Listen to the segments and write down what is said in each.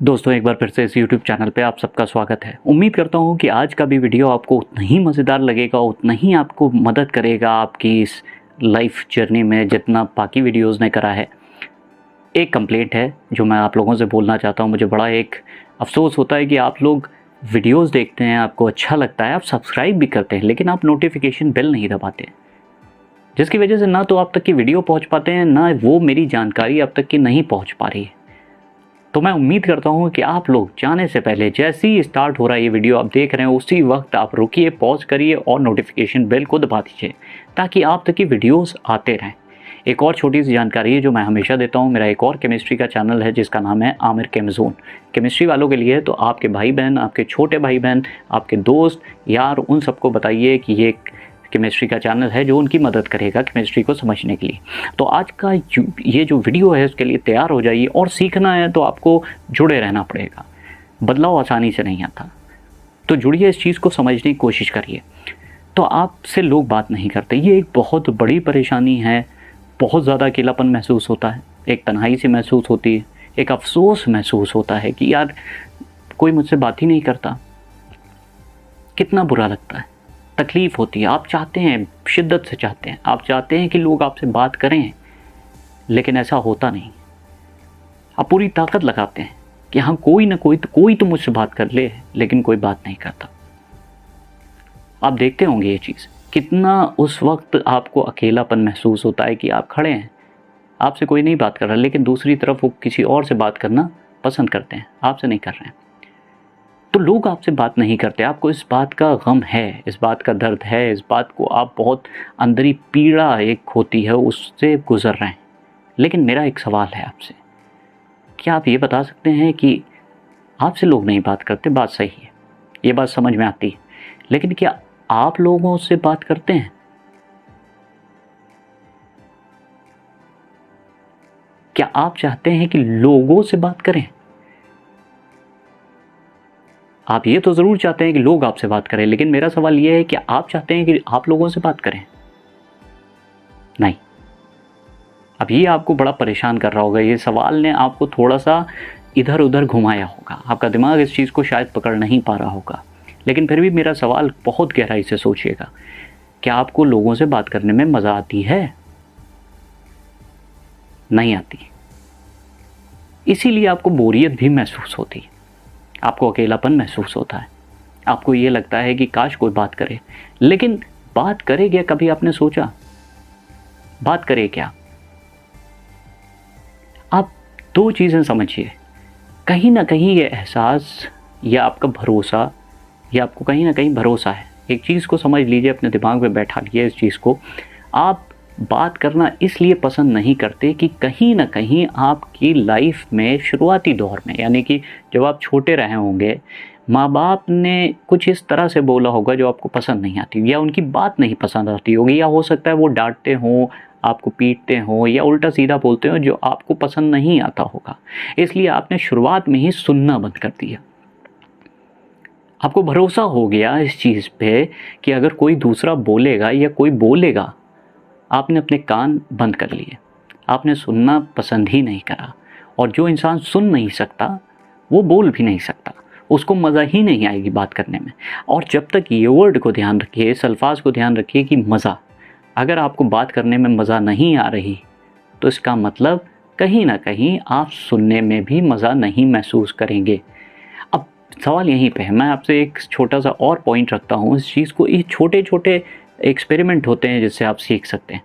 दोस्तों एक बार फिर से इस YouTube चैनल पे आप सबका स्वागत है। उम्मीद करता हूँ कि आज का भी वीडियो आपको उतना ही मज़ेदार लगेगा, उतना ही आपको मदद करेगा आपकी इस लाइफ जर्नी में जितना बाकी वीडियोस ने करा है। एक कंप्लेंट है जो मैं आप लोगों से बोलना चाहता हूँ। मुझे बड़ा एक अफ़सोस होता है कि आप लोग वीडियोज़ देखते हैं, आपको अच्छा लगता है, आप सब्सक्राइब भी करते हैं, लेकिन आप नोटिफिकेशन बेल नहीं दबाते, जिसकी वजह से ना तो आप तक की वीडियो पहुँच पाते हैं, ना वो मेरी जानकारी आप तक की नहीं पहुँच पा रही है। तो मैं उम्मीद करता हूँ कि आप लोग जाने से पहले जैसे ही स्टार्ट हो रहा है ये वीडियो आप देख रहे हैं, उसी वक्त आप रुकिए, पॉज करिए और नोटिफिकेशन बेल को दबा दीजिए ताकि आप तक की वीडियोस आते रहें। एक और छोटी सी जानकारी है जो मैं हमेशा देता हूँ। मेरा एक और केमिस्ट्री का चैनल है जिसका नाम है आमिर केमज़ोन। केमिस्ट्री वालों के लिए तो आपके भाई बहन, आपके छोटे भाई बहन, आपके दोस्त यार, उन सबको बताइए कि ये केमिस्ट्री का चैनल है जो उनकी मदद करेगा केमिस्ट्री को समझने के लिए। तो आज का ये जो वीडियो है उसके लिए तैयार हो जाइए, और सीखना है तो आपको जुड़े रहना पड़ेगा। बदलाव आसानी से नहीं आता, तो जुड़िए, इस चीज़ को समझने की कोशिश करिए। तो आपसे लोग बात नहीं करते, ये एक बहुत बड़ी परेशानी है। बहुत ज़्यादा अकेलापन महसूस होता है, एक तन्हाई सी महसूस होती है, एक अफसोस महसूस होता है कि यार कोई मुझसे बात ही नहीं करता। कितना बुरा लगता है, तकलीफ़ होती है। आप चाहते हैं, शिद्दत से चाहते हैं, आप चाहते हैं कि लोग आपसे बात करें, लेकिन ऐसा होता नहीं। आप पूरी ताकत लगाते हैं कि हाँ कोई ना कोई तो मुझसे बात कर ले, लेकिन कोई बात नहीं करता। आप देखते होंगे ये चीज़, कितना उस वक्त आपको अकेलापन महसूस होता है कि आप खड़े हैं, आपसे कोई नहीं बात कर रहा, लेकिन दूसरी तरफ वो किसी और से बात करना पसंद करते हैं, आपसे नहीं कर रहे हैं। तो लोग आपसे बात नहीं करते, आपको इस बात का गम है, इस बात का दर्द है, इस बात को आप बहुत अंदरी पीड़ा एक होती है उससे गुज़र रहे हैं। लेकिन मेरा एक सवाल है आपसे, क्या आप ये बता सकते हैं कि आपसे लोग नहीं बात करते? बात सही है, ये बात समझ में आती है, लेकिन क्या आप लोगों से बात करते हैं? क्या आप चाहते हैं कि लोगों से बात करें? आप ये तो ज़रूर चाहते हैं कि लोग आपसे बात करें, लेकिन मेरा सवाल ये है कि आप चाहते हैं कि आप लोगों से बात करें? नहीं। अब ये आपको बड़ा परेशान कर रहा होगा, ये सवाल ने आपको थोड़ा-सा इधर-उधर घुमाया होगा, आपका दिमाग इस चीज़ को शायद पकड़ नहीं पा रहा होगा। लेकिन फिर भी मेरा सवाल बहुत गहराई से सोचिएगा, क्या आपको लोगों से बात करने में मज़ा आती है? नहीं आती। इसीलिए आपको बोरियत भी महसूस होती है, आपको अकेलापन महसूस होता है, आपको ये लगता है कि काश कोई बात करे। लेकिन बात करे क्या? कभी आपने सोचा बात करे क्या? आप दो चीज़ें समझिए, कहीं ना कहीं ये एहसास या आपका भरोसा, या आपको कहीं ना कहीं भरोसा है। एक चीज़ को समझ लीजिए, अपने दिमाग में बैठा लीजिए इस चीज़ को। आप बात करना इसलिए पसंद नहीं करते कि कहीं ना कहीं आपकी लाइफ में शुरुआती दौर में, यानी कि जब आप छोटे रहे होंगे, माँ बाप ने कुछ इस तरह से बोला होगा जो आपको पसंद नहीं आती, या उनकी बात नहीं पसंद आती होगी, या हो सकता है वो डांटते हों, आपको पीटते हों, या उल्टा सीधा बोलते हों जो आपको पसंद नहीं आता होगा। इसलिए आपने शुरुआत में ही सुनना बंद कर दिया। आपको भरोसा हो गया इस चीज़ पे कि अगर कोई दूसरा बोलेगा या कोई बोलेगा, आपने अपने कान बंद कर लिए, आपने सुनना पसंद ही नहीं करा। और जो इंसान सुन नहीं सकता वो बोल भी नहीं सकता, उसको मज़ा ही नहीं आएगी बात करने में। और जब तक ये वर्ड को ध्यान रखिए, इस अल्फाज को ध्यान रखिए कि मज़ा, अगर आपको बात करने में मज़ा नहीं आ रही तो इसका मतलब कहीं ना कहीं आप सुनने में भी मज़ा नहीं महसूस करेंगे। अब सवाल यहीं पे है, मैं आपसे एक छोटा सा और पॉइंट रखता हूँ इस चीज़ को। ये छोटे छोटे एक्सपेरिमेंट होते हैं जिससे आप सीख सकते हैं।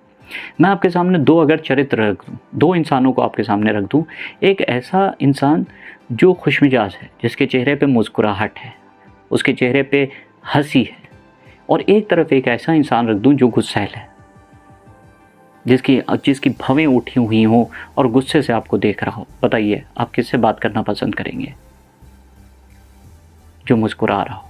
मैं आपके सामने दो अगर चरित्र रख दूँ, दो इंसानों को आपके सामने रख दूँ। एक ऐसा इंसान जो खुशमिजाज है, जिसके चेहरे पे मुस्कुराहट है, उसके चेहरे पे हंसी है, और एक तरफ एक ऐसा इंसान रख दूँ जो गुस्सैल है, जिसकी भवें उठी हुई हों और गुस्से से आपको देख रहा हो। बताइए आप किससे बात करना पसंद करेंगे? जो मुस्कुरा रहा हो।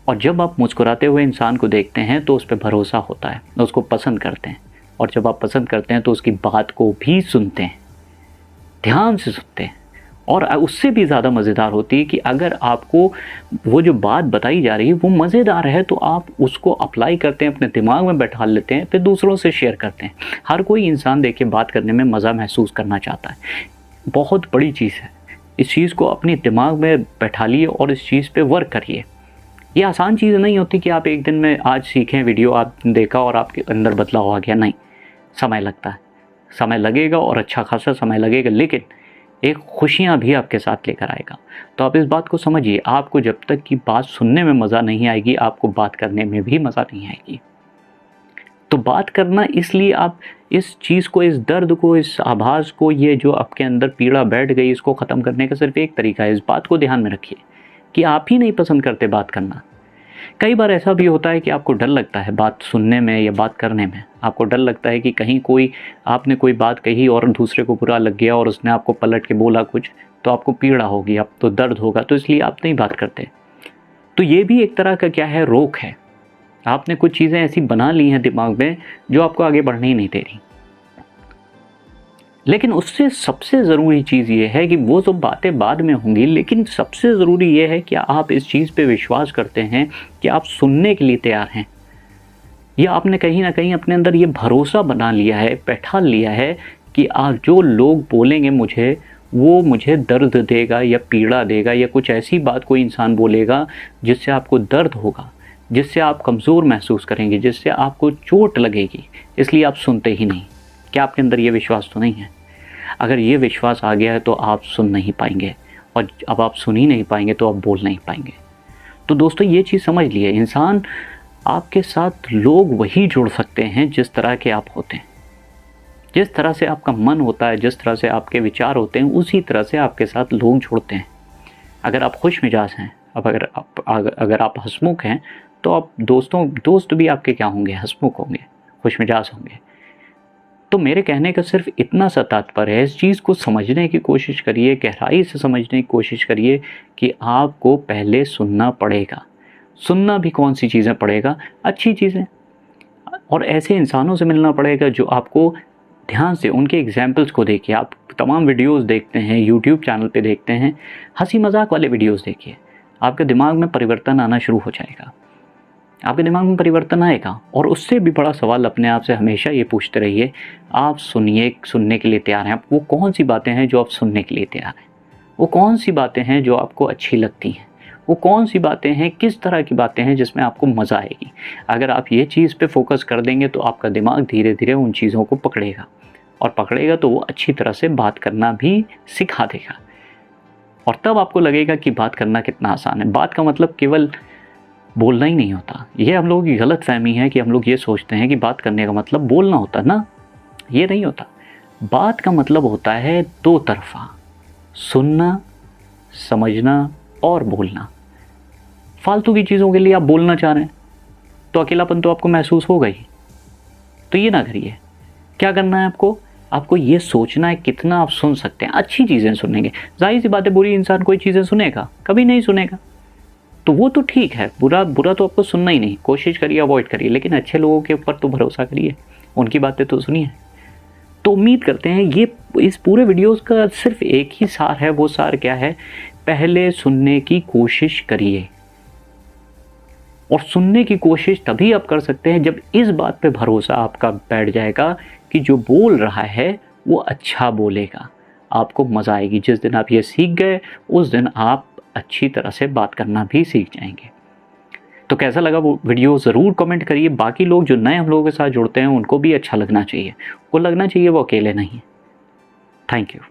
और जब आप मुस्कुराते हुए इंसान को देखते हैं तो उस पर भरोसा होता है, उसको पसंद करते हैं। और जब आप पसंद करते हैं तो उसकी बात को भी सुनते हैं, ध्यान से सुनते हैं। और उससे भी ज़्यादा मज़ेदार होती है कि अगर आपको वो जो बात बताई जा रही है वो मज़ेदार है तो आप उसको अप्लाई करते हैं, अपने दिमाग में बैठा लेते हैं, फिर दूसरों से शेयर करते हैं। हर कोई इंसान देखिए बात करने में मज़ा महसूस करना चाहता है, बहुत बड़ी चीज़ है। इस चीज़ को अपने दिमाग में बैठा लिए और इस चीज़ पे वर्क करिए। ये आसान चीज़ नहीं होती कि आप एक दिन में आज सीखें, वीडियो आपने देखा और आपके अंदर बदलाव आ गया, नहीं, समय लगता है, समय लगेगा और अच्छा खासा समय लगेगा, लेकिन एक खुशियाँ भी आपके साथ लेकर आएगा। तो आप इस बात को समझिए, आपको जब तक कि बात सुनने में मज़ा नहीं आएगी, आपको बात करने में भी मज़ा नहीं आएगी। तो बात करना, इसलिए आप इस चीज़ को, इस दर्द को, इस आभास को, ये जो आपके अंदर पीड़ा बैठ गई, इसको ख़त्म करने का सिर्फ एक तरीका है। इस बात को ध्यान में रखिए कि आप ही नहीं पसंद करते बात करना। कई बार ऐसा भी होता है कि आपको डर लगता है बात सुनने में या बात करने में। आपको डर लगता है कि कहीं आपने कोई बात कही और दूसरे को बुरा लग गया और उसने आपको पलट के बोला कुछ, तो आपको पीड़ा होगी, अब तो दर्द होगा, तो इसलिए आप नहीं बात करते। तो ये भी एक तरह का क्या है, रोक है। आपने कुछ चीज़ें ऐसी बना ली हैं दिमाग में जो आपको आगे बढ़ने ही नहीं दे रही। लेकिन उससे सबसे ज़रूरी चीज़ ये है कि वो तो बातें बाद में होंगी, लेकिन सबसे ज़रूरी ये है कि आप इस चीज़ पे विश्वास करते हैं कि आप सुनने के लिए तैयार हैं, या आपने कहीं ना कहीं अपने अंदर ये भरोसा बना लिया है, बैठा लिया है कि आप जो लोग बोलेंगे मुझे, वो मुझे दर्द देगा या पीड़ा देगा, या कुछ ऐसी बात कोई इंसान बोलेगा जिससे आपको दर्द होगा, जिससे आप कमज़ोर महसूस करेंगे, जिससे आपको चोट लगेगी, इसलिए आप सुनते ही नहीं। क्या आपके अंदर ये विश्वास तो नहीं है? अगर ये विश्वास आ गया है तो आप सुन नहीं पाएंगे, और अब आप सुन ही नहीं पाएंगे तो आप बोल नहीं पाएंगे। तो दोस्तों, ये चीज़ समझ लिए, इंसान आपके साथ लोग वही जुड़ सकते हैं जिस तरह के आप होते हैं। जिस तरह से आपका मन होता है, जिस तरह से आपके विचार होते हैं, उसी तरह से आपके साथ लोग जुड़ते हैं। अगर आप खुश मिजाज हैं, अब अगर आप हंसमुख हैं, तो आप दोस्त भी आपके क्या होंगे, हंसमुख होंगे, खुश मिजाज होंगे। तो मेरे कहने का सिर्फ इतना सा तात्पर्य है, इस चीज़ को समझने की कोशिश करिए, गहराई से समझने की कोशिश करिए कि आपको पहले सुनना पड़ेगा। सुनना भी कौन सी चीज़ें पड़ेगा, अच्छी चीज़ें, और ऐसे इंसानों से मिलना पड़ेगा जो आपको ध्यान से, उनके एग्जाम्पल्स को देखिए। आप तमाम वीडियोस देखते हैं, यूट्यूब चैनल पे देखते हैं, हंसी मजाक वाले वीडियोस देखिए, आपके दिमाग में परिवर्तन आना शुरू हो जाएगा। आपके दिमाग में परिवर्तन आएगा, और उससे भी बड़ा सवाल अपने आप से हमेशा ये पूछते रहिए, आप सुनने के लिए तैयार हैं? वो कौन सी बातें हैं जो आप सुनने के लिए तैयार हैं? वो कौन सी बातें हैं जो आपको अच्छी लगती हैं? वो कौन सी बातें हैं, किस तरह की बातें हैं जिसमें आपको मज़ा आएगी? अगर आप ये चीज़ पे फोकस कर देंगे तो आपका दिमाग धीरे धीरे उन चीज़ों को पकड़ेगा, और पकड़ेगा तो वो अच्छी तरह से बात करना भी सिखा देगा, और तब आपको लगेगा कि बात करना कितना आसान है। बात का मतलब केवल बोलना ही नहीं होता। ये हम लोगों की गलत फहमी है कि हम लोग ये सोचते हैं कि बात करने का मतलब बोलना होता है ना, ये नहीं होता। बात का मतलब होता है दो तरफा, सुनना, समझना और बोलना। फालतू की चीज़ों के लिए आप बोलना चाह रहे हैं तो अकेलापन तो आपको महसूस होगा ही, तो ये ना करिए। क्या करना है आपको ये सोचना है कितना आप सुन सकते हैं। अच्छी चीज़ें सुनेंगे, जाहिर सी बात है, बुरी इंसान कोई चीज़ें सुनेगा, कभी नहीं सुनेगा, तो वो तो ठीक है, बुरा तो आपको सुनना ही नहीं, कोशिश करिए, अवॉइड करिए, लेकिन अच्छे लोगों के ऊपर तो भरोसा करिए, उनकी बातें तो सुनिए। तो उम्मीद करते हैं ये इस पूरे वीडियोस का सिर्फ एक ही सार है। वो सार क्या है? पहले सुनने की कोशिश करिए, और सुनने की कोशिश तभी आप कर सकते हैं जब इस बात पे भरोसा आपका बैठ जाएगा कि जो बोल रहा है वो अच्छा बोलेगा, आपको मज़ा आएगी। जिस दिन आप ये सीख गए, उस दिन आप अच्छी तरह से बात करना भी सीख जाएंगे। तो कैसा लगा वो वीडियो ज़रूर कमेंट करिए। बाकी लोग जो नए हम लोगों के साथ जुड़ते हैं उनको भी अच्छा लगना चाहिए, वो लगना चाहिए वो अकेले नहीं। Thank you.